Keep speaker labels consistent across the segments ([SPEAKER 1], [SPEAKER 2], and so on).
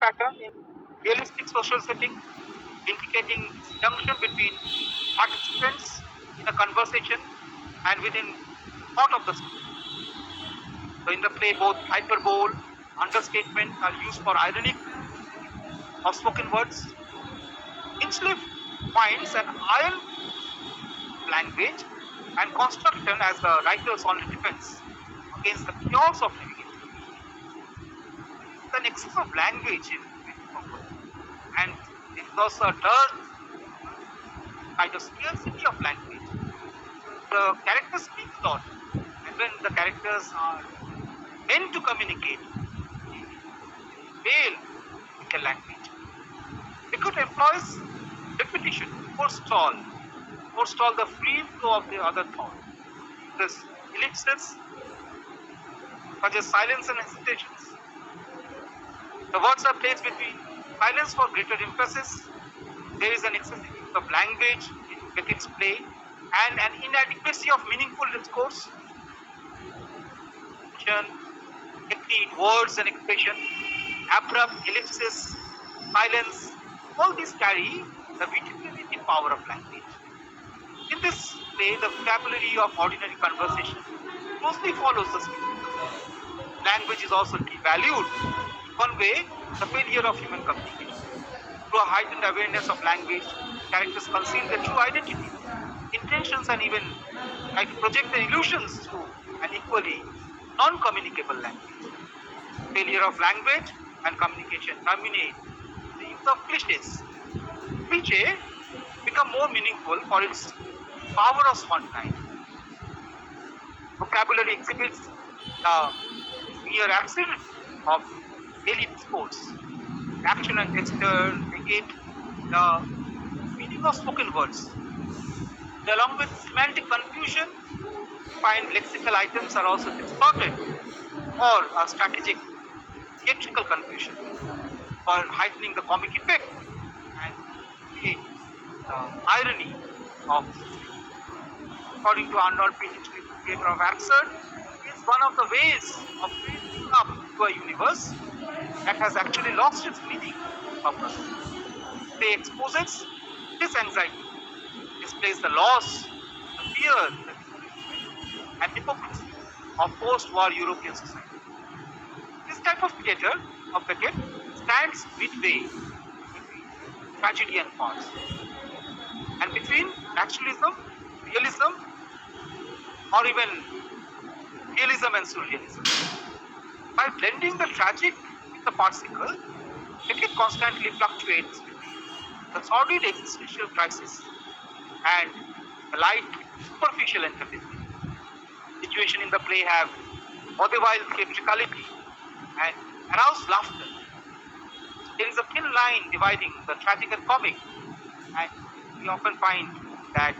[SPEAKER 1] pattern in realistic social setting, indicating junction between participants in a conversation and within thought of the speaker. So in the play, both hyperbole, understatement are used for ironic of spoken words. Hinchcliffe finds an iron language and construction as the writer's only defense against the chaos of living it. There is an excess of language in and there is also a dearth, kind of scarcity of language. The characters speak a lot, and when the characters are meant to communicate, they fail with the language. Beckett employs repetition to forestall the free flow of the other thought. This ellipses such as silence and hesitations. The words are placed between silence for greater emphasis. There is an excessive use of language in Beckett's play and an inadequacy of meaningful discourse. Technique, words and expression, abrupt ellipses, silence, all these carry the vitiated power of language. In this play, the vocabulary of ordinary conversation closely follows the speaker. Language is also devalued to convey the failure of human communication. Through a heightened awareness of language, characters conceal their true identity, intentions, and even project their illusions through an equally non-communicable language. Failure of language and communication terminate the use of cliches. Cliché become more meaningful for its power of spontaneity. Vocabulary exhibits the mere accident of daily discourse. Action and gesture negate the meaning of spoken words. Along with semantic confusion, find lexical items are also distorted or a strategic theatrical confusion for heightening the comic effect and create irony of. According to Arnold P. Hitchcock, creator of absurd, is one of the ways of building up to a universe that has actually lost its meaning purpose. They exposes this anxiety, displays the loss, the fear, and hypocrisy of post-war European society. This type of theatre of Beckett stands midway between tragedy and farce, and between naturalism, realism, or even realism and surrealism. By blending the tragic with the farcical, Beckett constantly fluctuates between the sordid existential crisis and the light, superficial entertainment. Situation in the play have vaudeville theatricality and aroused laughter. There is a thin line dividing the tragic and comic, and we often find that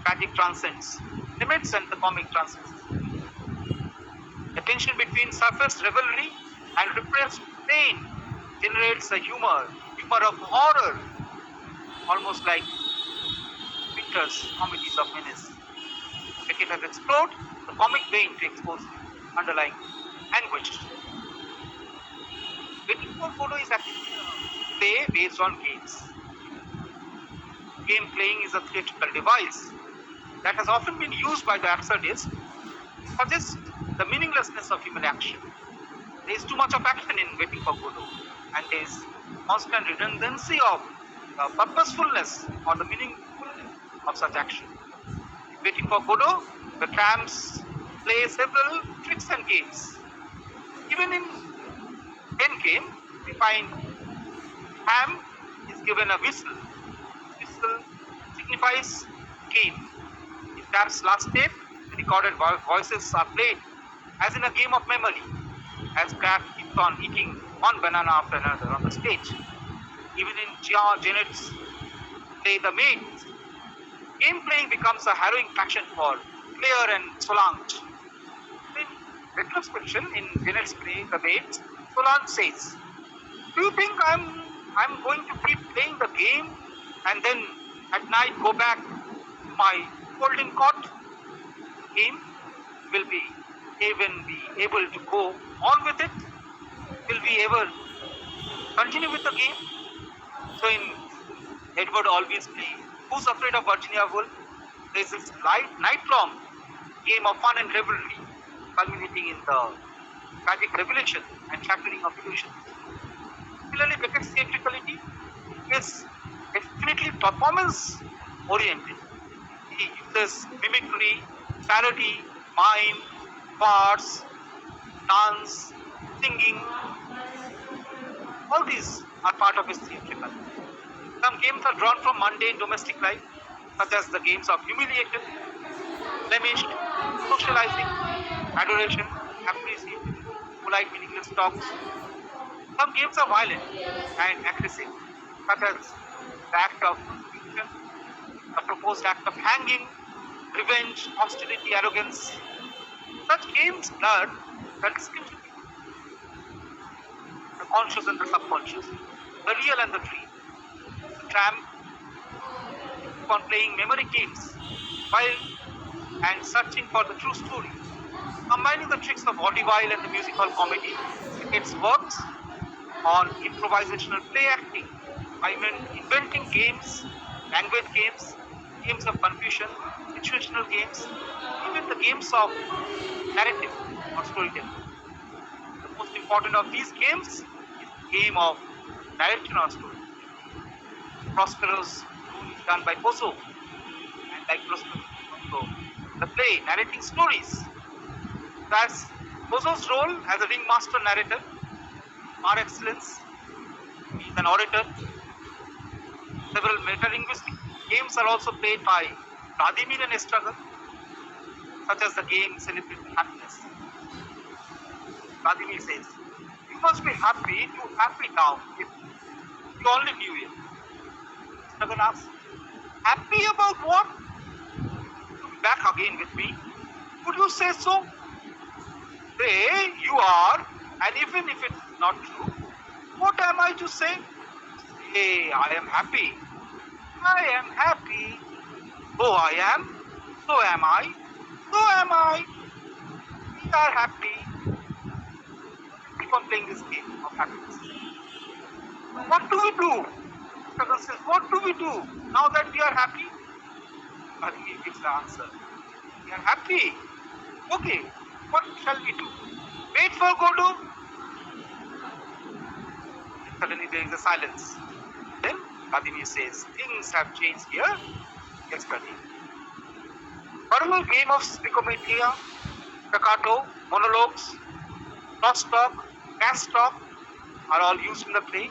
[SPEAKER 1] tragic transcends limits and the comic transcends. The tension between surface revelry and repressed pain generates a humor of horror, almost like Winter's comedies of menace. Beckett has explored the comic vein to expose underlying anguish. Waiting for Godot is actually a play based on games. Game playing is a theatrical device that has often been used by the absurdists to suggest the meaninglessness of human action. There is too much of action in Waiting for Godot, and there is constant redundancy of the purposefulness or the meaningfulness of such action. In Waiting for Godot, the tramps play several tricks and games. Even in Endgame, we find Ham is given a whistle. Whistle signifies game. In Tap's last tape, the recorded voices are played as in a game of memory, as Crab keeps on eating one banana after another on the stage. Even in Janet's play The Maid, game playing becomes a harrowing passion for Claire and Solange. In retrospection, in Janet's play The Maid, Solange says, "Do you think I'm going to keep playing the game and then at night go back to my golden cot? Game will be even be able to go on with it? Will we ever Continue with the game. So in Edward Always Play, Who's Afraid of Virginia Woolf? There's this night-long game of fun and revelry, culminating in the tragic revelation and shattering of illusions. Similarly, Beckett's theatricality is definitely performance oriented. He uses mimicry, parody, mime, farce, dance, singing. All these are part of his theatrical. Some games are drawn from mundane domestic life, such as the games of humiliation, blemished, socializing, adoration, appreciation, polite meaningless talks. Some games are violent and aggressive, such as the act of crucifixion, the proposed act of hanging, revenge, hostility, arrogance. Such games blur the distinction between the conscious and the subconscious, the real and the dream. The tramp on playing memory games while and searching for the true story. Combining the tricks of vaudeville and the musical comedy, it works on improvisational play acting, by inventing games, language games, games of confusion, situational games, even the games of narrative or storytelling. The most important of these games is the game of narration or story. Prospero's role is done by Pozo, and like Prospero, also the play narrating stories. That's Pozo's role as a ringmaster narrator, par excellence. He is an orator. Several meta-linguistic games are also played by Vladimir and Estragon, such as the game Celebrating Happiness. Vladimir says, "You must be happy to happy now if you only knew it." Estragon asks, "Happy about what? Back again with me. Would you say so?" Say you are, and even if it's not true, what am I to say? Say I am happy. I am happy. Oh, I am. So am I. So am I. We are happy. Keep on playing this game of happiness. What do we do? Estragon says, "What do we do now that we are happy?" Vladimir gives the answer. We are happy. Okay, what shall we do? Wait for Godot? Suddenly there is a silence. Then Vladimir says, "Things have changed here yesterday." Parallel game of psychometria, staccato, monologues, crosstalk, gas talk are all used in the play.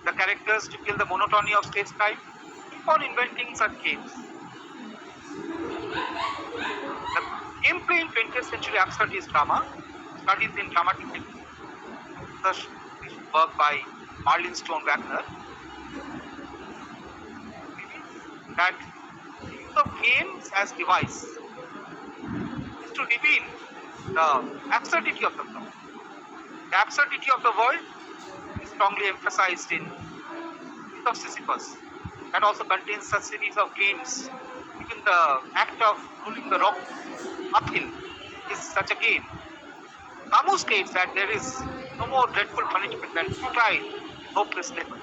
[SPEAKER 1] The characters, to kill the monotony of stage time, keep on inventing such games. The gameplay in 20th century absurdist drama, studies in dramatic technique, the work by Marlene Stone Wagner, that the use of games as device is to reveal the absurdity of the world. The absurdity of the world is strongly emphasized in Myth of Sisyphus. That also contains such series of games. Even the act of rolling the rock uphill is such a game. Camus states that there is no more dreadful punishment than futile, hopeless labor.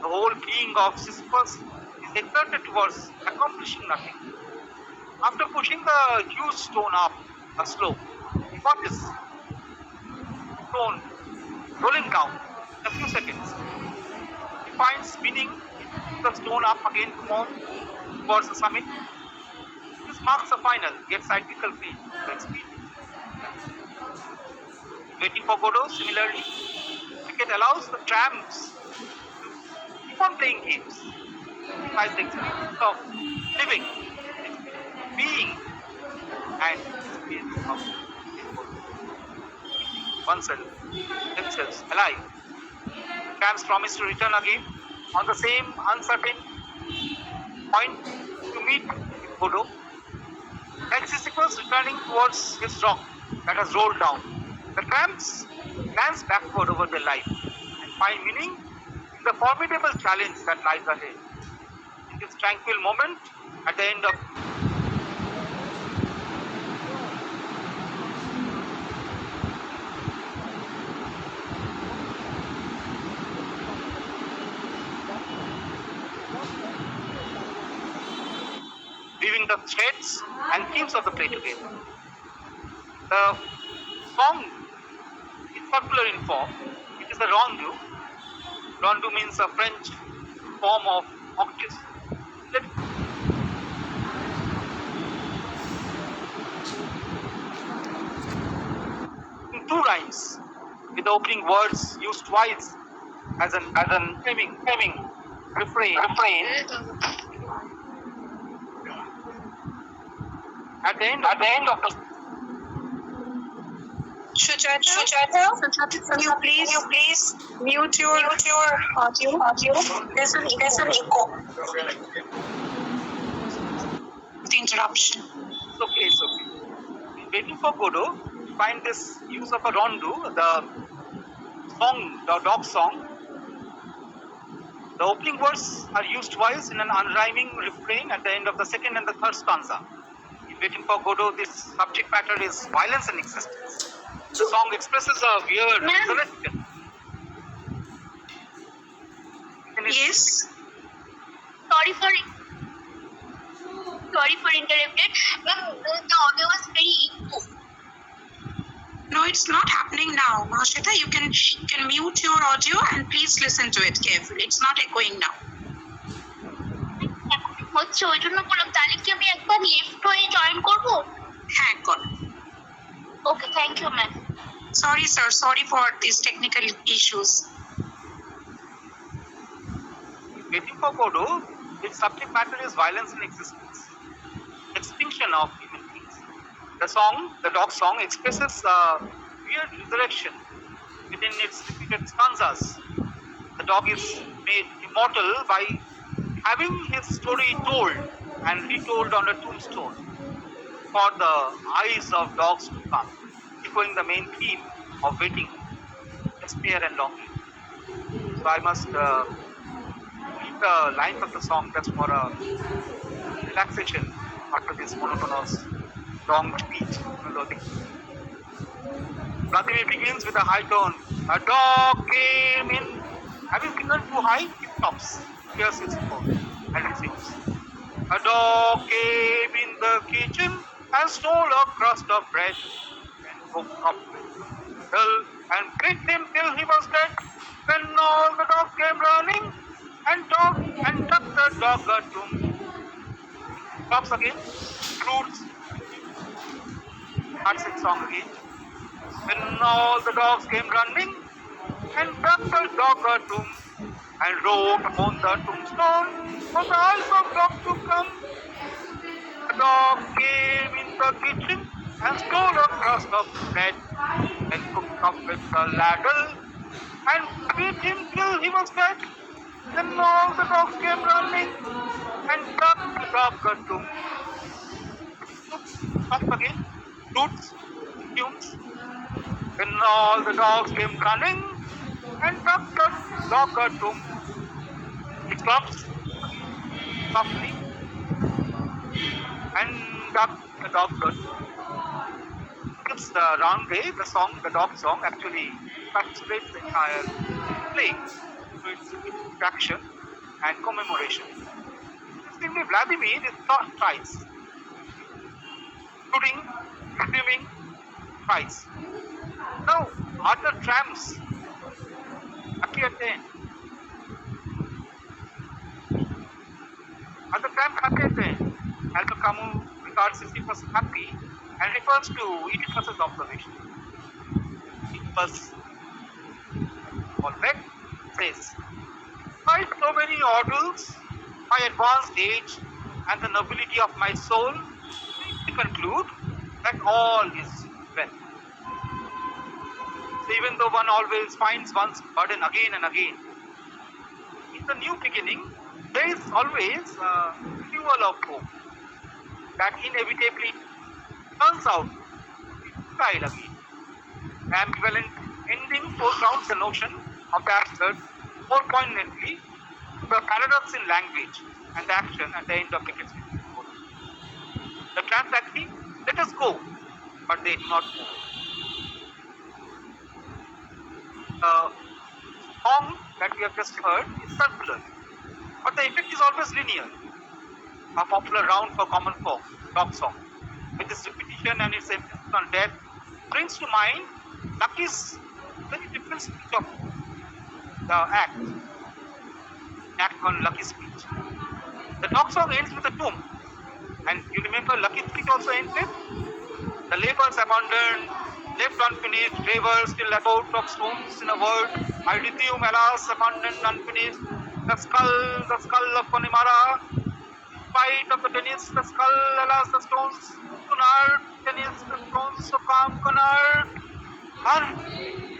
[SPEAKER 1] The whole being of Sisyphus is exerted towards accomplishing nothing. After pushing the huge stone up a slope, he watches the stone rolling down in a few seconds. He finds meaning in the stone up again towards the summit. This marks the final, yet cyclical phase of the experience. Waiting for Godot, similarly, Beckett allows the tramps to keep on playing games. It has the experience of living, being, and experience of oneself, themselves alive. Tramps promise to return again on the same uncertain point to meet with Godot. Like Sisyphus returning towards his rock that has rolled down, the tramps glance backward over their life and find meaning in the formidable challenge that lies ahead. In this tranquil moment, at the end of bring the threads and themes of the play together. The song is circular in form. It is a rondeau. Rondeau means a French form of octaves. In two rhymes, with the opening words used twice as an framing refrain. At the end of the
[SPEAKER 2] Sujata, can you please mute your audio? There's an echo. The interruption.
[SPEAKER 1] It's okay. In Waiting for Godot, we find this use of a rondeau, the song, the dog song. The opening words are used twice in an unrhyming refrain at the end of the second and the third stanza. In Waiting for Godot, this subject matter is violence and existence. The song expresses a weird resurrection.
[SPEAKER 2] Yes.
[SPEAKER 3] Sorry for interrupted. Ma'am, the audio was very echo.
[SPEAKER 2] No, it's not happening now. Mahashweta, you can mute your audio and please listen to it carefully. It's not echoing now.
[SPEAKER 3] হচ্ছে ওই জন্য বললাম তাহলে কি আমি একবার left হয়ে join করব?
[SPEAKER 2] হ্যাঁ কর।
[SPEAKER 3] Okay, thank you, ma'am.
[SPEAKER 2] Sorry, sir. Sorry for these technical issues.
[SPEAKER 1] Waiting for Godot, its subject matter is violence and existence, extinction of human beings. The song, the dog song, expresses a weird resurrection within its repeated stanzas. The dog is made immortal by having his story told and retold on a tombstone for the eyes of dogs to come, echoing the main theme of waiting, despair and longing. So I must read the lines of the song just for a relaxation after this monotonous long speech. Vladimir begins with a high tone. A dog came in. Having signaled too high, it stops. Here's its tone and resumes. A dog came in the kitchen and stole a crust of bread and cooked up and kicked him till he was dead. Then all the dogs came running and took the dog to stops again. Fruits. That's its song again. When all the dogs came running and took the dog to and wrote upon the tombstone for the eyes of dogs to come. The dog came in the kitchen and stole a crust of bread and cooked up with the ladle and beat him till he was dead. Then all the dogs came running and took the dog to stops again. Roots, fumes. Then all the dogs came running and took the dog to it stops softly and took the dog to it's the round way, the song, the dog song actually participates the entire play to its action and commemoration. Interestingly, Vladimir is not twice, including resuming twice. Now, other trams appear then. Other trams appear then. Albert Camus regards 60% happy and refers to Oedipus's observation. Oedipus, Beckett says, despite so many ordeals, my advanced age and the nobility of my soul, we conclude that all is well. So even though one always finds one's burden again and again, in the new beginning, there is always a renewal of hope that inevitably turns out to be futile again. The ambivalent ending foregrounds the notion of the absurd more poignantly to the paradox in language and the action at the end of Beckett's book. The trams agree, let us go, but they do not move. The song that we have just heard is circular, but the effect is always linear. a popular round for common folk, dog song. With its repetition and its emphasis on death, brings to mind Lucky's very different speech of the act on Lucky's speech. The dog song ends with a tomb, and you remember Lucky's speech also ends with the labors abandoned, left unfinished, ravers still about of stones in a word. I resume, alas, abandoned, unfinished. The skull of Connemara, spite of the tennis, the skull, alas, the stones, Cunard, tennis, the stones of calm Cunard, unfinished.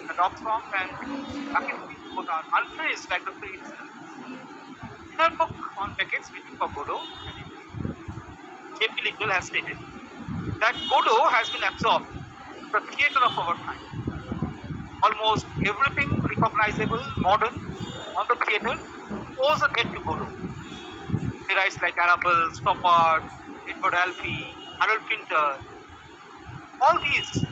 [SPEAKER 1] The dog song and Lucky's speech both are unfinished like the play itself. In her book on Beckett's Waiting for Godot, J.P. Lickle has stated that Godot has been absorbed in the theatre of our time. Almost everything recognizable, modern, on the theatre owes a debt to Godot. Playwrights like Arable, Stoppard, Edward Alfie, Harold Pinter, all these,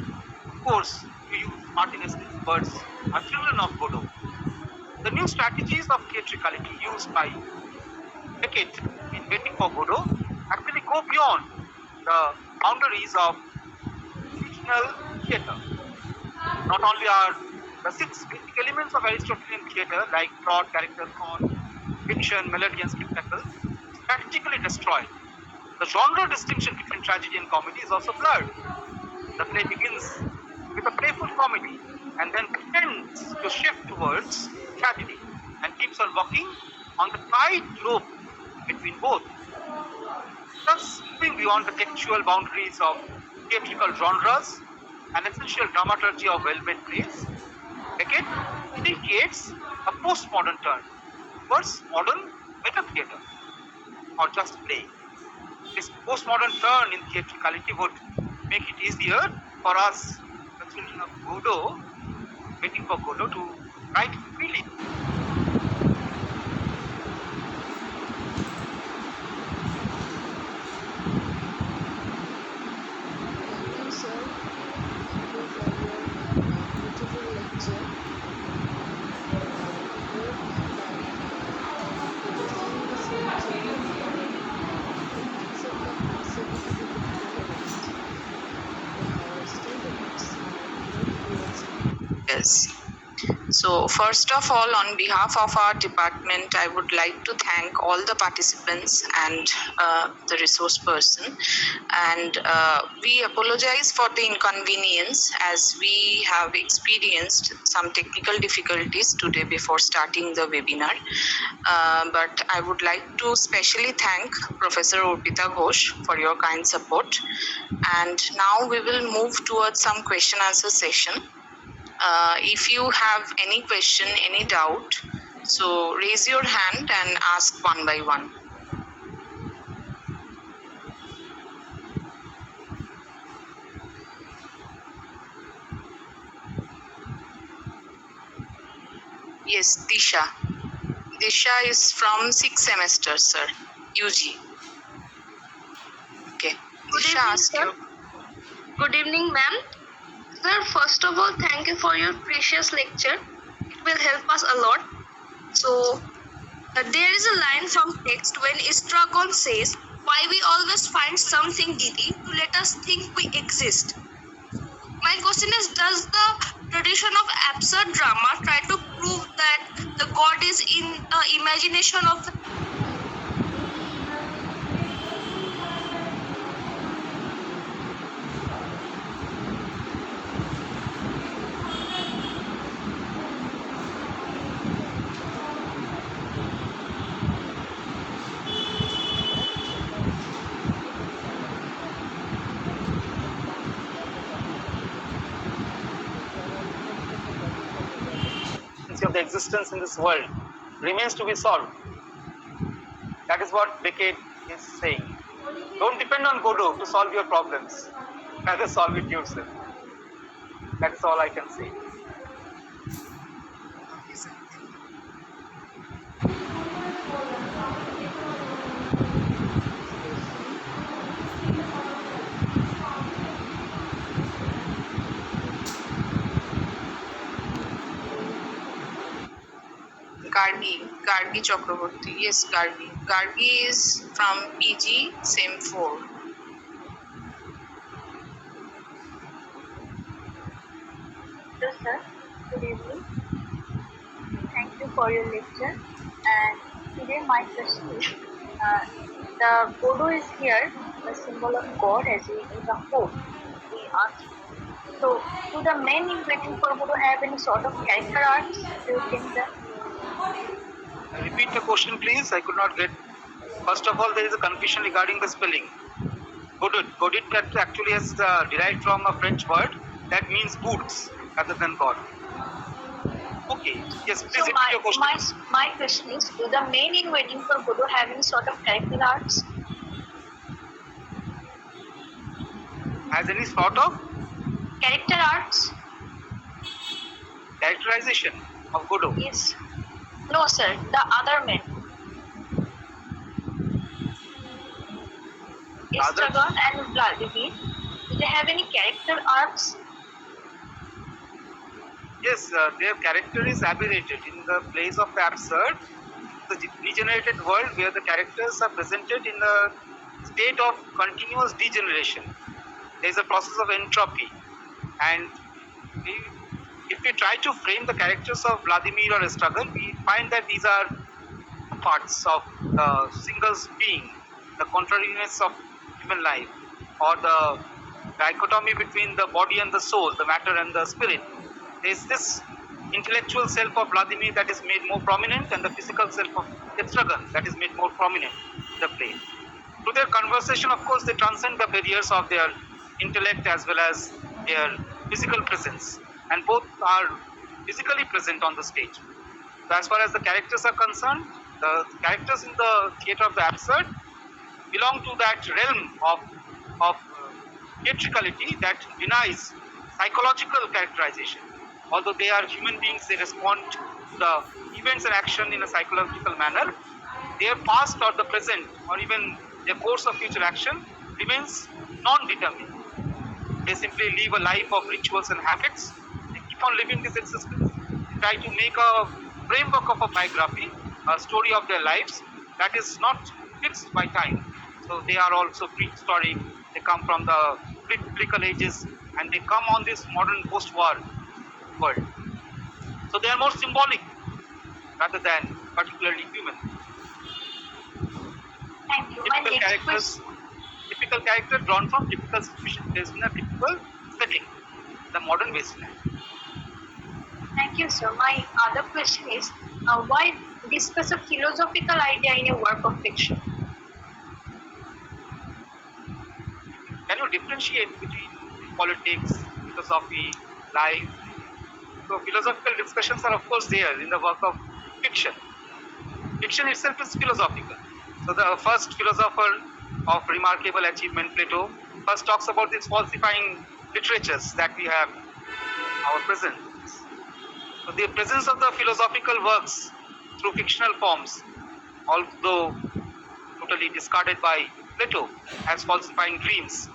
[SPEAKER 1] of course, to use Martinez's words, are children of Godot. The new strategies of theatricality used by Beckett in Waiting for Godot actually go beyond the boundaries of fictional theatre. Not only are the 6 basic elements of Aristotelian theatre, like plot, character, thought, fiction, melody, and spectacle, strategically destroyed, the genre distinction between tragedy and comedy is also blurred. The play begins with a playful comedy and then tends to shift towards tragedy and keeps on walking on the tightrope between both. Thus, moving beyond the textual boundaries of theatrical genres and essential dramaturgy of well-made plays, Beckett indicates a postmodern turn towards modern meta theatre, or just play. This postmodern turn in theatricality would make it easier for us, the children of Godot, Waiting for Godot, to write freely.
[SPEAKER 4] Thank you, sir. Thank you for your beautiful lecture.
[SPEAKER 2] Yes. So, first of all, on behalf of our department, I would like to thank all the participants and the resource person. And we apologize for the inconvenience as we have experienced some technical difficulties today before starting the webinar. But I would like to specially thank Professor Urpita Ghosh for your kind support. And now we will move towards some question answer session. If you have any question, any doubt, so raise your hand and ask one by one. Yes, Disha. Disha is from 6th semester, sir, UG. Okay.
[SPEAKER 3] Good
[SPEAKER 2] Disha,
[SPEAKER 3] evening,
[SPEAKER 2] ask
[SPEAKER 3] sir.
[SPEAKER 2] you.
[SPEAKER 3] Good evening, ma'am. Sir, first of all, thank you for your precious lecture. It will help us a lot. So, there is a line from text when Estragon says, "Why we always find something, Didi, to let us think we exist." My question is, does the tradition of absurd drama try to prove that the God is in the imagination of the
[SPEAKER 1] of the existence in this world remains to be solved. That is what Beckett is saying. Don't depend on Godot to solve your problems. Rather solve it yourself. That is all I can say.
[SPEAKER 2] Gargi Chakraborty. Yes, Gargi. Gargi is from PG, SEM 4.
[SPEAKER 5] Hello, sir. Good evening. Thank you for your lecture. And today my question is, the Godot is here, the symbol of God as in the hope we answer. So, do the men in waiting for Godot have any sort of character arcs? Do you think that?
[SPEAKER 1] Repeat the question, please. I could not get. First of all, there is a confusion regarding the spelling. Godit that actually is derived from a French word that means boots rather than God. Okay. Yes, please
[SPEAKER 5] So
[SPEAKER 1] repeat your question.
[SPEAKER 5] my question is, do the men in waiting for Godot have any sort of character arcs?
[SPEAKER 1] Has any sort of
[SPEAKER 5] Character arcs?
[SPEAKER 1] characterization of Godot?
[SPEAKER 5] Yes. No, sir. The other men.
[SPEAKER 1] Other-
[SPEAKER 5] Estragon and Vladimir. Do they have any character arcs?
[SPEAKER 1] Yes, their character is aberrated in the place of the absurd, the degenerated world where the characters are presented in a state of continuous degeneration. There is a process of entropy, and if we try to frame the characters of Vladimir or Estragon, we find that these are parts of the single being, the contrariness of human life, or the dichotomy between the body and the soul, the matter and the spirit. There is this intellectual self of Vladimir that is made more prominent, and the physical self of Estragon that is made more prominent in the play. Through their conversation, of course, they transcend the barriers of their intellect as well as their physical presence, and both are physically present on the stage. So as far as the characters are concerned, the characters in the theatre of the absurd belong to that realm of theatricality that denies psychological characterization. Although they are human beings, they respond to the events and action in a psychological manner. Their past or the present or even their course of future action remains non-determined. They simply live a life of rituals and habits. They keep on living this existence. They try to make a framework of a biography, a story of their lives that is not fixed by time. So they are also prehistoric. They come from the biblical ages, and they come on this modern post-war world. So they are more symbolic rather than particularly human.
[SPEAKER 5] Thank you. My
[SPEAKER 1] Typical character drawn from typical situation based in a typical setting, the modern wasteland.
[SPEAKER 5] Thank you, sir. My other question is, why discuss a philosophical idea in a work of fiction?
[SPEAKER 1] Can you differentiate between politics, philosophy, life? So philosophical discussions are of course there in the work of fiction. Fiction itself is philosophical. So the first philosopher of remarkable achievement, Plato, first talks about these falsifying literatures that we have in our present. So the presence of the philosophical works through fictional forms, although totally discarded by Plato as falsifying dreams,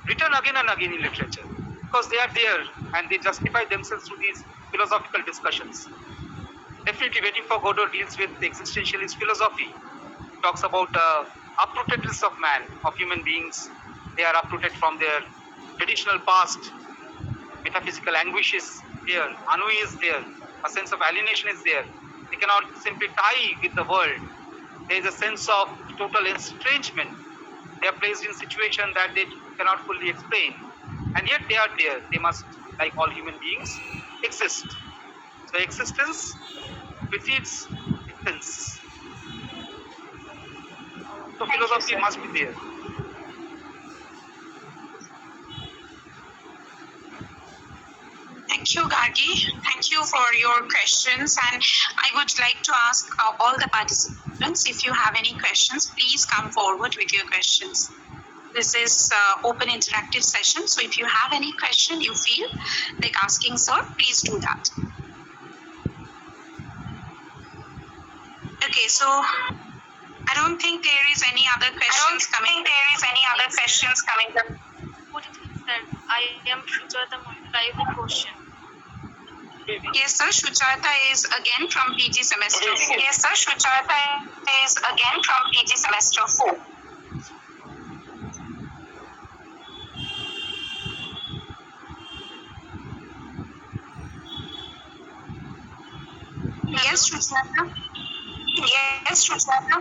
[SPEAKER 1] written again and again in literature, because they are there and they justify themselves through these philosophical discussions. Definitely Waiting for Godot deals with the existentialist philosophy. It talks about uprootedness of man, of human beings. They are uprooted from their traditional past. Metaphysical anguish is there, ennui is there, a sense of alienation is there. They cannot simply tie with the world. There is a sense of total estrangement. They are placed in situations that they cannot fully explain. And yet they are there. They must, like all human beings, exist. So existence precedes existence. So philosophy must be there.
[SPEAKER 2] Thank you, Gargi. Thank you for your questions. And I would like to ask all the participants, if you have any questions, please come forward with your questions. This is open interactive session. So if you have any question you feel like asking, sir, please do that. Okay, so I don't think there is any other questions coming.
[SPEAKER 3] Good evening, sir. I am Sujata Monica. I have a question.
[SPEAKER 2] Yes, sir. Shuchata is again from PG semester 4. Yes, sir. Shuchata is again from PG semester 4. Yes, Shuchata. Yes, Shuchata.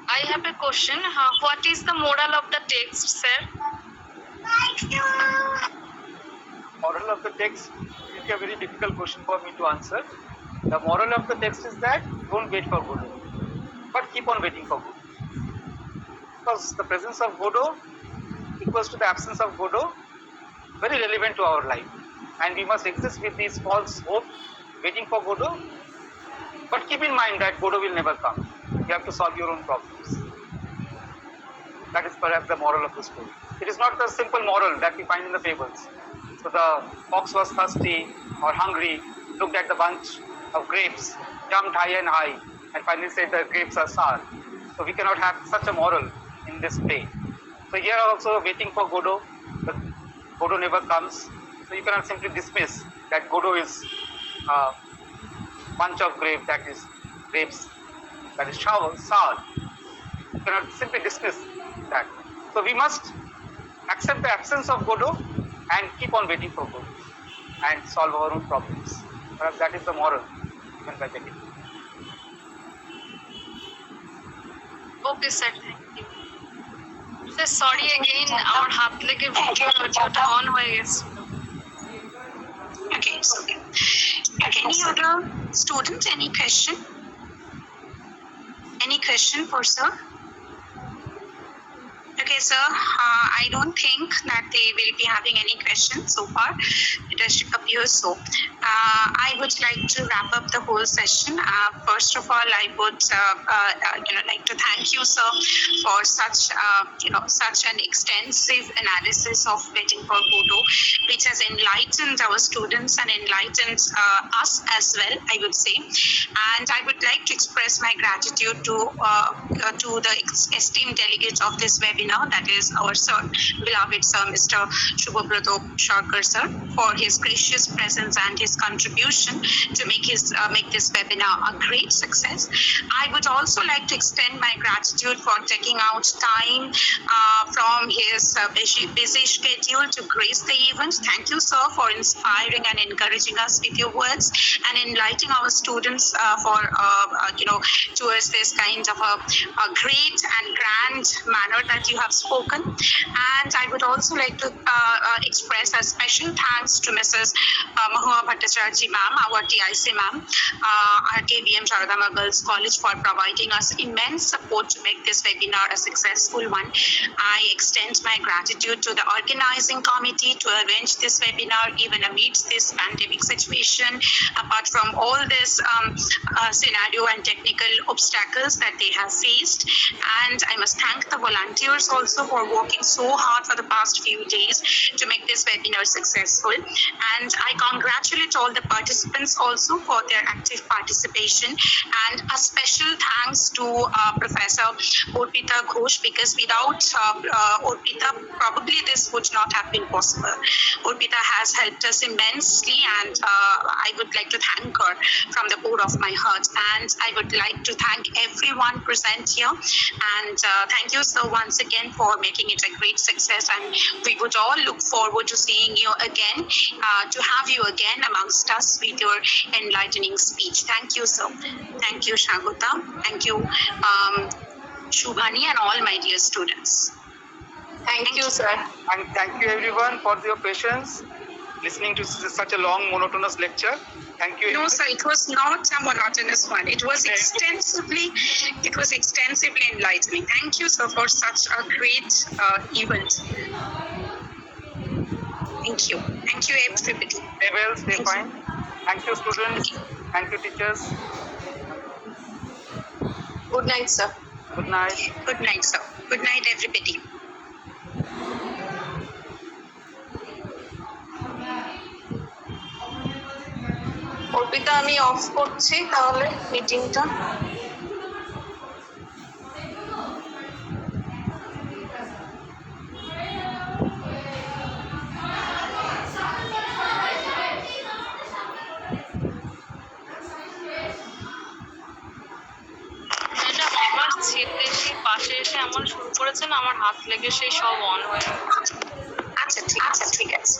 [SPEAKER 3] I have a question. What is the moral of the text, sir?
[SPEAKER 1] Moral of the text is a very difficult question for me to answer. The moral of the text is that don't wait for Godot, but keep on waiting for Godot. Because the presence of Godot equals to the absence of Godot, very relevant to our life. And we must exist with this false hope, waiting for Godot. But keep in mind that Godot will never come. You have to solve your own problems. That is perhaps the moral of the story. It is not the simple moral that we find in the fables. So the fox was thirsty or hungry, looked at the bunch of grapes, jumped high and high, and finally said the grapes are sour. So we cannot have such a moral in this play. So here also waiting for Godot, but Godot never comes. So you cannot simply dismiss that Godot is a bunch of grapes that is sour. You cannot simply dismiss that. So we must accept the absence of Godot and keep on waiting for Godot and solve our own problems. Perhaps that is the moral given by Beckett.
[SPEAKER 3] Okay, sir. Thank you. Sir, sorry again. Our হাত থেকে ভিডিওটা on হয়ে গেছে।
[SPEAKER 2] Okay, so any other student, any question? Any question for sir? Okay, sir. I don't think that they will be having any questions so far. It appears so. I would like to wrap up the whole session. First of all, I would like to thank you, sir, for such an extensive analysis of waiting for Godot, which has enlightened our students and enlightened us as well, I would say. And I would like to express my gratitude to the esteemed delegates of this webinar, that is our sir, beloved sir, Mr. Shubhabrato Sharkar sir, for his gracious presence and his contribution to make this webinar a great success. I would also like to extend my gratitude for taking out time from his busy schedule to grace the event. Thank you, sir, for inspiring and encouraging us with your words and enlightening our students towards this kind of a great and grand manner that you have spoken. And I would also like to express a special thanks to Mrs. Mahua Bhattacharjee ma'am, our TIC ma'am, RKBM Sharadama Girls College, for providing us immense support to make this webinar a successful one. I extend my gratitude to the organizing committee to arrange this webinar even amidst this pandemic situation, apart from all this scenario and technical obstacles that they have faced. And I must thank the volunteers also for working so hard for the past few days to make this webinar successful. And I congratulate all the participants also for their active participation, and a special thanks to Professor Urpita Ghosh, because without Urpita, probably this would not have been possible. Urpita has helped us immensely, and I would like to thank her from the core of my heart. And I would like to thank everyone present here, and thank you so once again for making it a great success. And we would all look forward to seeing you again, to have you again amongst us with your enlightening speech. Thank you, sir. Thank you, Shagota. Thank you, Shubhani, and all my dear students.
[SPEAKER 3] Thank you, sir.
[SPEAKER 1] And thank you everyone for your patience listening to such a long monotonous lecture. Thank you.
[SPEAKER 2] No, sir, it was not a monotonous one. It was extensively enlightening. Thank you, sir, for such a great event. Thank you. Thank you, everybody.
[SPEAKER 1] Stay well, stay fine. Thank you, students. Thank you, teachers.
[SPEAKER 3] Good night, sir.
[SPEAKER 1] Good night.
[SPEAKER 2] Good night, sir. Good night, everybody.
[SPEAKER 3] Arpita, আমি of করছি তাহলে মিটিংটা।
[SPEAKER 2] আমার হাত লেগে সেই সব on হয়ে আচ্ছা ঠিক আছে